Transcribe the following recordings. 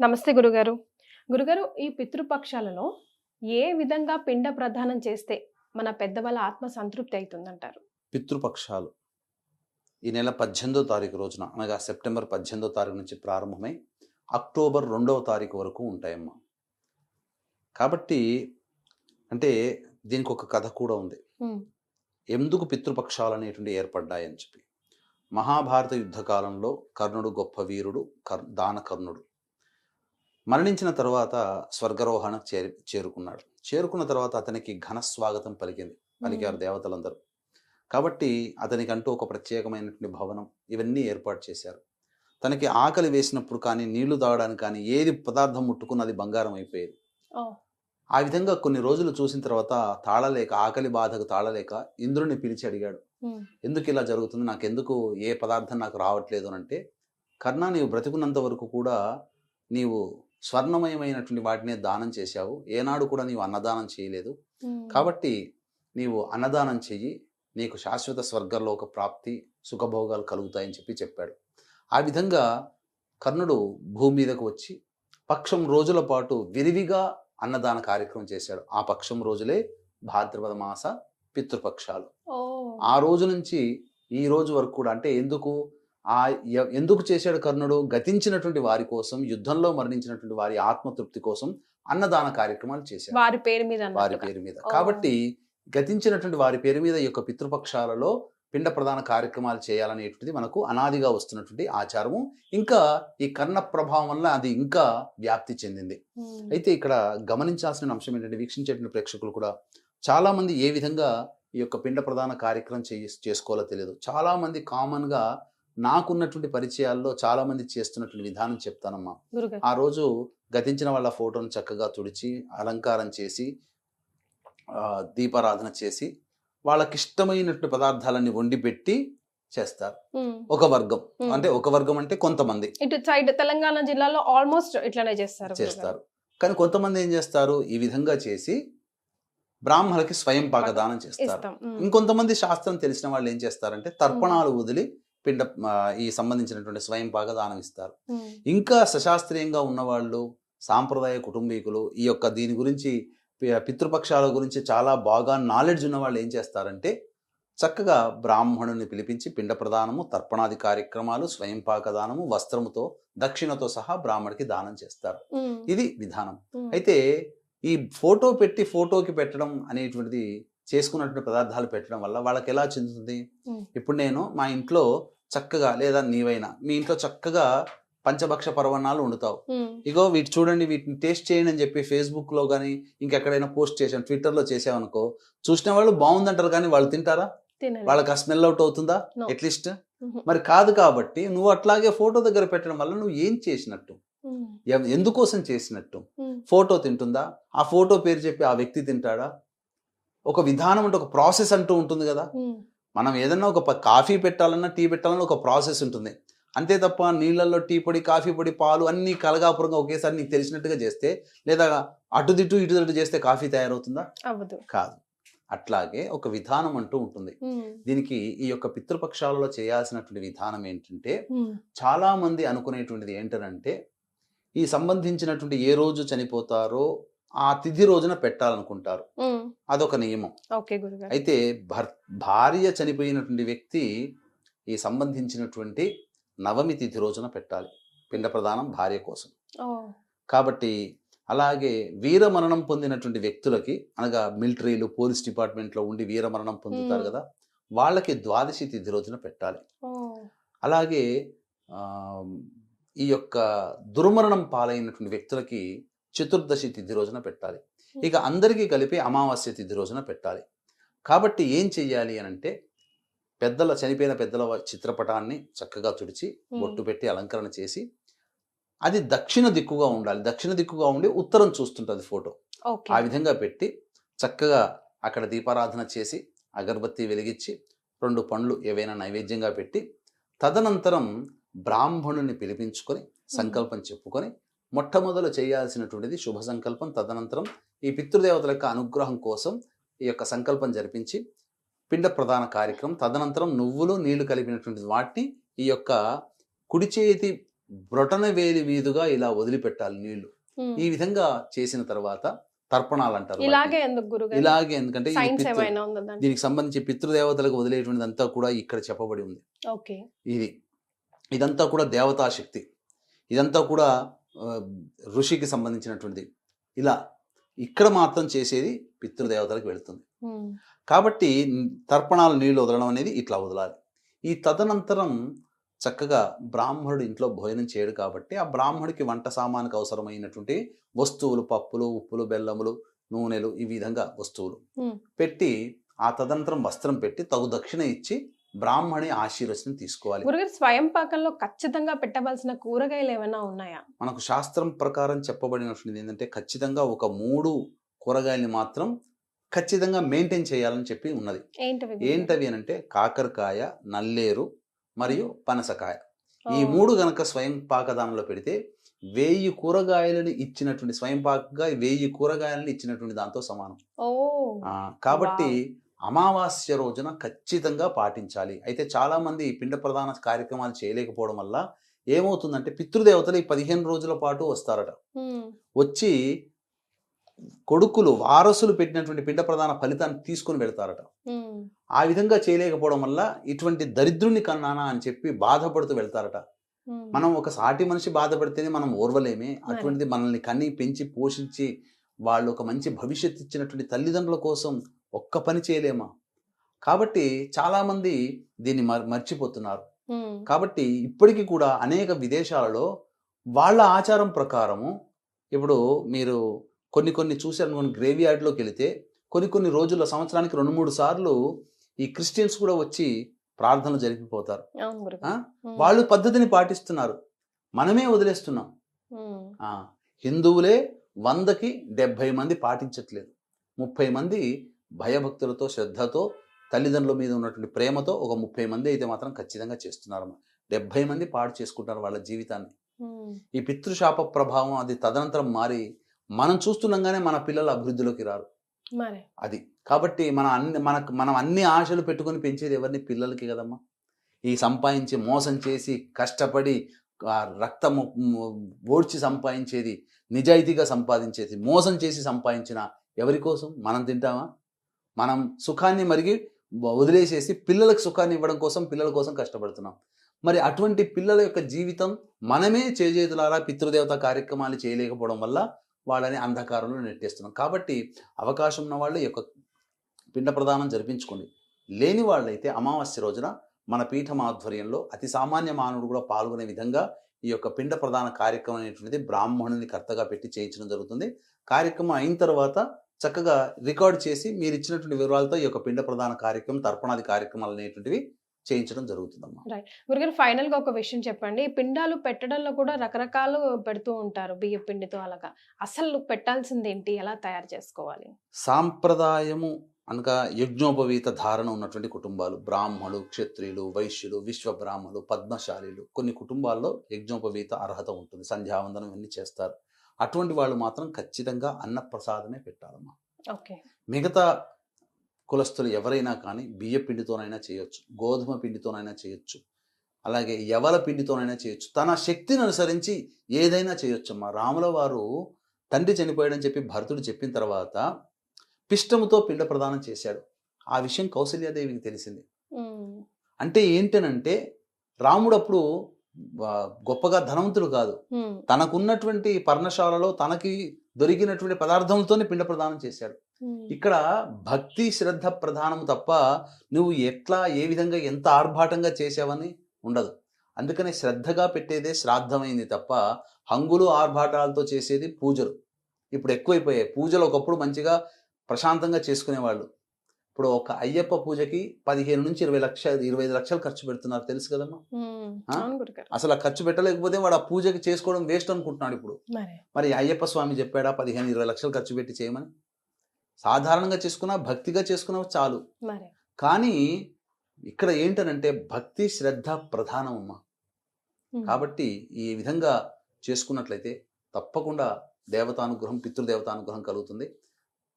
నమస్తే గురుగారు. గురుగారు, ఈ పితృపక్షాలలో ఏ విధంగా పిండ ప్రదానం చేస్తే మన పెద్దవాళ్ళ ఆత్మ సంతృప్తి అయితుందంటారు? పితృపక్షాలు ఈ నెల 18వ తారీఖు రోజున అనగా సెప్టెంబర్ 18వ తారీఖు నుంచి ప్రారంభమై అక్టోబర్ 2వ తారీఖు వరకు ఉంటాయమ్మా. కాబట్టి అంటే దీనికి ఒక కథ కూడా ఉంది. హ్మ్. ఎందుకు పితృపక్షాలు అనేటువంటి ఏర్పడ్డాయని చెప్పి. మహాభారత యుద్ధ కాలంలో కర్ణుడు గొప్ప వీరుడు, దానకర్ణుడు మరణించిన తర్వాత స్వర్గరోహణ చేరుకున్నాడు. చేరుకున్న తర్వాత అతనికి ఘన స్వాగతం పలికారు దేవతలందరూ. కాబట్టి అతనికంటూ ఒక ప్రత్యేకమైనటువంటి భవనం ఇవన్నీ ఏర్పాటు చేశారు. తనకి ఆకలి వేసినప్పుడు కానీ, నీళ్లు తాగడానికి కానీ ఏది పదార్థం ముట్టుకున్న అది బంగారం అయిపోయేది. ఆ విధంగా కొన్ని రోజులు చూసిన తర్వాత తాళలేక, ఆకలి బాధకు తాళలేక ఇంద్రుడిని పిలిచి అడిగాడు, ఎందుకు ఇలా జరుగుతుంది, నాకెందుకు ఏ పదార్థం నాకు రావట్లేదు అని. అంటే, కర్ణ, నీవు బ్రతికున్నంత వరకు కూడా నీవు స్వర్ణమయమైనటువంటి వాటినే దానం చేశావు, ఏనాడు కూడా నీవు అన్నదానం చేయలేదు. కాబట్టి నీవు అన్నదానం చెయ్యి, నీకు శాశ్వత స్వర్గంలోక ప్రాప్తి, సుఖభోగాలు కలుగుతాయని చెప్పాడు. ఆ విధంగా కర్ణుడు భూమి మీదకు వచ్చి పక్షం రోజుల పాటు విరివిగా అన్నదాన కార్యక్రమం చేశాడు. ఆ పక్షం రోజులే భాద్రపద మాస పితృపక్షాలు. ఆ రోజు నుంచి ఈ రోజు వరకు కూడా, అంటే ఎందుకు చేశాడు కర్ణుడు? గతించినటువంటి వారి కోసం, యుద్ధంలో మరణించినటువంటి వారి ఆత్మతృప్తి కోసం అన్నదాన కార్యక్రమాలు చేశాడు వారి పేరు మీద. కాబట్టి గతించినటువంటి వారి పేరు మీద ఈ యొక్క పితృపక్షాలలో పిండ ప్రదాన కార్యక్రమాలు చేయాలనేటువంటిది మనకు అనాదిగా వస్తున్నటువంటి ఆచారము. ఇంకా ఈ కర్ణ ప్రభావం వల్ల అది ఇంకా వ్యాప్తి చెందింది. అయితే ఇక్కడ గమనించాల్సిన అంశం ఏంటంటే, వీక్షించేటువంటి ప్రేక్షకులు కూడా చాలా మంది ఏ విధంగా ఈ యొక్క పిండ ప్రదాన కార్యక్రమం చేసుకోవాలో తెలియదు. చాలా మంది కామన్ గా నాకున్నటువంటి పరిచయాల్లో చాలా మంది చేస్తున్నటువంటి విధానం చెప్తానమ్మా. ఆ రోజు గతించిన వాళ్ళ ఫోటోను చక్కగా తుడిచి, అలంకారం చేసి, దీపారాధన చేసి, వాళ్ళకి ఇష్టమైనటువంటి పదార్థాలన్నీ వండి పెట్టి చేస్తారు. ఒక వర్గం, అంటే ఒక వర్గం అంటే కొంతమంది ఇటు సైడ్ తెలంగాణ జిల్లాలో ఆల్మోస్ట్ ఇట్లానే చేస్తారు. కానీ కొంతమంది ఏం చేస్తారు, ఈ విధంగా చేసి బ్రాహ్మణులకి స్వయం పాకదానం చేస్తారు. ఇంకొంతమంది శాస్త్రం తెలిసిన వాళ్ళు ఏం చేస్తారంటే తర్పణాలు వదిలి ఈ సంబంధించినటువంటి స్వయం పాకదానం ఇస్తారు. ఇంకా సశాస్త్రీయంగా ఉన్నవాళ్ళు, సాంప్రదాయ కుటుంబీకులు, ఈ యొక్క దీని గురించి, పితృపక్షాల గురించి చాలా బాగా నాలెడ్జ్ ఉన్న వాళ్ళు ఏం చేస్తారంటే చక్కగా బ్రాహ్మణుని పిలిపించి పిండ ప్రదానము, తర్పణాది కార్యక్రమాలు, స్వయం పాకదానము, వస్త్రముతో దక్షిణతో సహా బ్రాహ్మడికి దానం చేస్తారు. ఇది విధానం. అయితే ఈ ఫోటోకి పెట్టడం అనేటువంటిది, చేసుకున్నటువంటి పదార్థాలు పెట్టడం వల్ల వాళ్ళకి ఎలా చెందుతుంది? ఇప్పుడు నేను మా ఇంట్లో చక్కగా, లేదా నీవైనా మీ ఇంట్లో చక్కగా పంచభక్ష పరవణాలు వండుతావు, ఇగో వీటి చూడండి, వీటిని టేస్ట్ చేయండి అని చెప్పి ఫేస్బుక్ లో కానీ ఇంకెక్కడైనా పోస్ట్ చేసాను, ట్విట్టర్లో చేసావనుకో, చూసిన వాళ్ళు బాగుందంటారు కానీ వాళ్ళు తింటారా? వాళ్ళకి ఆ స్మెల్ అవుట్ అవుతుందా అట్లీస్ట్? మరి కాదు. కాబట్టి నువ్వు అట్లాగే ఫోటో దగ్గర పెట్టడం వల్ల నువ్వు ఏం చేసినట్టు, ఎందుకోసం చేసినట్టు? ఫోటో తింటుందా? ఆ ఫోటో పేరు చెప్పి ఆ వ్యక్తి తింటాడా? ఒక విధానం అంటే, ఒక ప్రాసెస్ అంటూ ఉంటుంది కదా. మనం ఏదన్నా ఒక కాఫీ పెట్టాలన్నా, టీ పెట్టాలన్నా ఒక ప్రాసెస్ ఉంటుంది. అంతే తప్ప నీళ్ళల్లో టీ పొడి, కాఫీ పొడి, పాలు అన్ని కలగాపురంగా ఒకేసారి నీకు తెలిసినట్టుగా చేస్తే, లేదా ఇటు ఇటు చేస్తే కాఫీ తయారవుతుందా? కాదు. అట్లాగే ఒక విధానం అంటూ ఉంటుంది. దీనికి ఈ యొక్క పితృపక్షాలలో చేయాల్సినటువంటి విధానం ఏంటంటే, చాలా మంది అనుకునేటువంటిది ఏంటంటే, ఈ సంబంధించినటువంటి ఏ రోజు చనిపోతారో ఆ తిథి రోజున పెట్టాలనుకుంటారు. అదొక నియమం. అయితే భార్య చనిపోయినటువంటి వ్యక్తి ఈ సంబంధించినటువంటి నవమి తిథి రోజున పెట్టాలి పిండ ప్రదానం భార్య కోసం. కాబట్టి అలాగే వీరమరణం పొందినటువంటి వ్యక్తులకి, అనగా మిలిటరీలు, పోలీస్ డిపార్ట్మెంట్లో ఉండి వీరమరణం పొందుతారు కదా, వాళ్ళకి ద్వాదశి తిథి రోజున పెట్టాలి. అలాగే ఈ యొక్క దుర్మరణం పాలైనటువంటి వ్యక్తులకి చతుర్దశి తిథి రోజున పెట్టాలి. ఇక అందరికీ కలిపి అమావాస్య తిథి రోజున పెట్టాలి. కాబట్టి ఏం చెయ్యాలి అని అంటే, చనిపోయిన పెద్దల చిత్రపటాన్ని చక్కగా తుడిచి, బొట్టు పెట్టి అలంకరణ చేసి, అది దక్షిణ దిక్కుగా ఉండాలి. దక్షిణ దిక్కుగా ఉండి ఉత్తరం చూస్తుంటుంది ఫోటో. ఆ విధంగా పెట్టి చక్కగా అక్కడ దీపారాధన చేసి, అగరబత్తి వెలిగించి, 2 పండ్లు ఏవైనా నైవేద్యంగా పెట్టి, తదనంతరం బ్రాహ్మణుని పిలిపించుకొని సంకల్పం చెప్పుకొని, మొట్టమొదలు చేయాల్సినటువంటిది శుభ సంకల్పం. తదనంతరం ఈ పితృదేవతల యొక్క అనుగ్రహం కోసం ఈ యొక్క సంకల్పం జరిపించి పిండ ప్రదాన కార్యక్రమం. తదనంతరం నువ్వులు, నీళ్లు కలిపినటువంటి వాటిని ఈ యొక్క కుడి చేతి బ్రొటన వేలి మీదుగా ఇలా వదిలిపెట్టాలి నీళ్లు. ఈ విధంగా చేసిన తర్వాత తర్పణాలు అంటారు వాటిని. ఇలాగే ఎందుకు గురుగారు? ఇలాగే ఎందుకంటే ఇది సైన్స్ పితృ ఏమైనా ఉందా దాంట్లో? దీనికి సంబంధించి పితృదేవతలకు వదిలేటువంటిది అంతా కూడా ఇక్కడ చెప్పబడి ఉంది. ఓకే. ఇదంతా కూడా దేవతా శక్తి, ఇదంతా కూడా ఋషికి సంబంధించినటువంటిది. ఇలా ఇక్కడ మాత్రం చేసేది పితృదేవతలకు వెళుతుంది. కాబట్టి తర్పణాలు నీళ్లు వదలడం అనేది ఇట్లా వదలాలి. ఈ తదనంతరం చక్కగా బ్రాహ్మణుడు ఇంట్లో భోజనం చేయడు కాబట్టి ఆ బ్రాహ్మణుడికి వంట సామానికి అవసరమైనటువంటి వస్తువులు, పప్పులు, ఉప్పులు, బెల్లములు, నూనెలు, ఈ విధంగా వస్తువులు పెట్టి ఆ తదనంతరం వస్త్రం పెట్టి తగు దక్షిణ ఇచ్చి బ్రాహ్మణి ఆశీర్వచనం తీసుకోవాలి. గురుగారు, స్వయం పాకంలో ఖచ్చితంగా పెట్టవలసిన కూరగాయలు ఏమైనా ఉన్నాయా? మనకు శాస్త్రం ప్రకారం చెప్పబడినటువంటిది ఏంటంటే ఖచ్చితంగా ఒక 3 కూరగాయల్ని మాత్రం ఖచ్చితంగా మెయింటైన్ చేయాలని చెప్పి ఉన్నది. ఏంటవి అని అంటే కాకరకాయ, నల్లేరు మరియు పనసకాయ. ఈ 3 గనక స్వయం పాకదానంలో పెడితే 1000 కూరగాయలను ఇచ్చినటువంటి స్వయం పాకగా 1000 కూరగాయలను ఇచ్చినటువంటి దాంతో సమానం. కాబట్టి అమావాస్య రోజున ఖచ్చితంగా పాటించాలి. అయితే చాలా మంది పిండ ప్రదాన కార్యక్రమాలు చేయలేకపోవడం వల్ల ఏమవుతుందంటే పితృదేవతలు ఈ 15 రోజుల పాటు వస్తారట. వచ్చి కొడుకులు వారసులు పెట్టినటువంటి పిండ ప్రదాన ఫలితాన్ని తీసుకుని వెళ్తారట. ఆ విధంగా చేయలేకపోవడం వల్ల ఇటువంటి దరిద్రుని కన్నానా అని చెప్పి బాధపడుతూ వెళ్తారట. మనం ఒక సాటి మనిషి బాధపడితేనే మనం ఓర్వలేమే, అటువంటిది మనల్ని కన్ని పెంచి పోషించి వాళ్ళు ఒక మంచి భవిష్యత్తు ఇచ్చినటువంటి తల్లిదండ్రుల కోసం ఒక్క పని చేయలేమా? కాబట్టి చాలా మంది దీన్ని మర్చిపోతున్నారు. కాబట్టి ఇప్పటికీ కూడా అనేక విదేశాలలో వాళ్ళ ఆచారం ప్రకారము ఇప్పుడు మీరు కొన్ని చూసారు, గ్రేవ్ యార్డ్లోకి వెళితే కొన్ని రోజుల సంవత్సరానికి 2-3 సార్లు ఈ క్రిస్టియన్స్ కూడా వచ్చి ప్రార్థనలు జరిపిపోతారు. వాళ్ళు పద్ధతిని పాటిస్తున్నారు, మనమే వదిలేస్తున్నాం. హిందువులే 100కి 70 మంది పాటించట్లేదు. 30 మంది భయభక్తులతో శ్రద్ధతో తల్లిదండ్రుల మీద ఉన్నటువంటి ప్రేమతో ఒక 30 మంది అయితే మాత్రం ఖచ్చితంగా చేస్తున్నారు. 70 మంది పాడు చేసుకుంటారు వాళ్ళ జీవితాన్ని. ఈ పితృశాప ప్రభావం అది తదనంతరం మారి మనం చూస్తున్నాగానే మన పిల్లలు అభివృద్ధిలోకి రారు. అది కాబట్టి మనం అన్ని ఆశలు పెట్టుకొని పెంచేది ఎవరిని? పిల్లలకి కదమ్మా. ఈ సంపాదించి మోసం చేసి కష్టపడి రక్తము ఓడ్చి సంపాదించేది, నిజాయితీగా సంపాదించేది, మోసం చేసి సంపాదించిన ఎవరి కోసం? మనం తింటామా? మనం సుఖాన్ని మరిగి వదిలేసేసి పిల్లలకు సుఖాన్ని ఇవ్వడం కోసం పిల్లల కోసం కష్టపడుతున్నాం. మరి అటువంటి పిల్లల యొక్క జీవితం మనమే చేజేతులారా పితృదేవత కార్యక్రమాలు చేయలేకపోవడం వల్ల వాళ్ళని అంధకారంలో నెట్టేస్తున్నాం. కాబట్టి అవకాశం ఉన్న వాళ్ళు ఈ యొక్క పిండ ప్రదానం జరిపించుకోండి. లేని వాళ్ళైతే అమావాస్య రోజున మన పీఠం ఆధ్వర్యంలో అతి సామాన్య మానవుడు కూడా పాల్గొనే విధంగా ఈ యొక్క పిండ ప్రదాన కార్యక్రమం అనేటువంటిది బ్రాహ్మణుని కర్తగా పెట్టి చేయించడం జరుగుతుంది. కార్యక్రమం అయిన తర్వాత చక్కగా రికార్డ్ చేసి మీరు ఇచ్చినటువంటి వివరాలతో ఈ యొక్క పిండ ప్రదాన కార్యక్రమం, తర్పణాది కార్యక్రమాలు అనేటువంటివి చేయించడం జరుగుతుందమ్మా. రైట్ గురుగారు, ఫైనల్ గా ఒక విషయం చెప్పండి. పిండాలు పెట్టడంలో కూడా రకరకాలు పెడుతూ ఉంటారు, బియ్య పిండితో అలాగా. అసలు పెట్టాల్సింది ఏంటి, ఎలా తయారు చేసుకోవాలి? సాంప్రదాయము అనగా యజ్ఞోపవీత ధారణ ఉన్నటువంటి కుటుంబాలు, బ్రాహ్మణులు, క్షత్రియులు, వైశ్యులు, విశ్వబ్రాహ్మణులు, పద్మశాలీలు, కొన్ని కుటుంబాల్లో యజ్ఞోపవీత అర్హత ఉంటుంది, సంధ్యావందనం ఇవన్నీ చేస్తారు. అటువంటి వాళ్ళు మాత్రం ఖచ్చితంగా అన్నప్రసాదమే పెట్టాలమ్మా. మిగతా కులస్తులు ఎవరైనా కానీ బియ్య పిండితోనైనా చేయొచ్చు, గోధుమ పిండితోనైనా చేయొచ్చు, అలాగే యవల పిండితోనైనా చేయొచ్చు, తన శక్తిని అనుసరించి ఏదైనా చేయొచ్చమ్మా. రాముల వారు తండ్రి చనిపోయాడని చెప్పి భరతుడు చెప్పిన తర్వాత పిష్టముతో పిండ ప్రదానం చేశాడు. ఆ విషయం కౌసల్యాదేవికి తెలిసింది. అంటే ఏంటనంటే రాముడు అప్పుడు గొప్పగా ధనవంతుడు కాదు, తనకున్నటువంటి పర్ణశాలలో తనకి దొరికినటువంటి పదార్థంతోనే పిండ ప్రదానం చేశాడు. ఇక్కడ భక్తి శ్రద్ధ ప్రధానము తప్ప నువ్వు ఎట్లా ఏ విధంగా ఎంత ఆర్భాటంగా చేసావని ఉండదు. అందుకనే శ్రద్ధగా పెట్టేదే శ్రాద్ధమైంది తప్ప హంగులు ఆర్భాటాలతో చేసేది పూజలు ఇప్పుడు ఎక్కువైపోయాయి. పూజలు ఒకప్పుడు మంచిగా ప్రశాంతంగా చేసుకునేవాళ్ళు. ఇప్పుడు ఒక అయ్యప్ప పూజకి 15 నుంచి 25 లక్షలు ఖర్చు పెడుతున్నారు, తెలుసు కదమ్మా. అసలు ఆ ఖర్చు పెట్టలేకపోతే వాడు ఆ పూజకి చేసుకోవడం వేస్ట్ అనుకుంటున్నాడు ఇప్పుడు. మరి అయ్యప్ప స్వామి చెప్పాడా 15-20 లక్షలు ఖర్చు పెట్టి చేయమని? సాధారణంగా చేసుకున్నా భక్తిగా చేసుకున్నా చాలు. కానీ ఇక్కడ ఏంటనంటే భక్తి శ్రద్ధ ప్రధానం అమ్మా. కాబట్టి ఈ విధంగా చేసుకున్నట్లయితే తప్పకుండా దేవతానుగ్రహం, పితృదేవతానుగ్రహం కలుగుతుంది.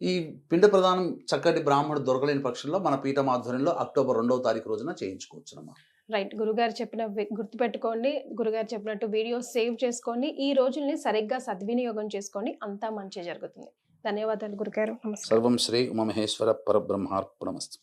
ఈ పిండ ప్రదానం చక్కటి బ్రాహ్మణుడు దొరకలేని పక్షంలో మన పీఠం ఆధ్వర్యంలో అక్టోబర్ 2వ తారీఖు రోజున చేయించుకోవచ్చునమ్మా. రైట్. గురుగారు చెప్పిన గుర్తుపెట్టుకోండి. గురుగారు చెప్పినట్టు వీడియోస్ సేవ్ చేసుకోండి. ఈ రోజుల్ని సరిగ్గా సద్వినియోగం చేసుకోండి. అంతా మంచే జరుగుతుంది. ధన్యవాదాలు గురుగారు. నమస్కారం. సర్వం శ్రీ ఉమామహేశ్వర పరబ్రహ్మార్పణమస్తు.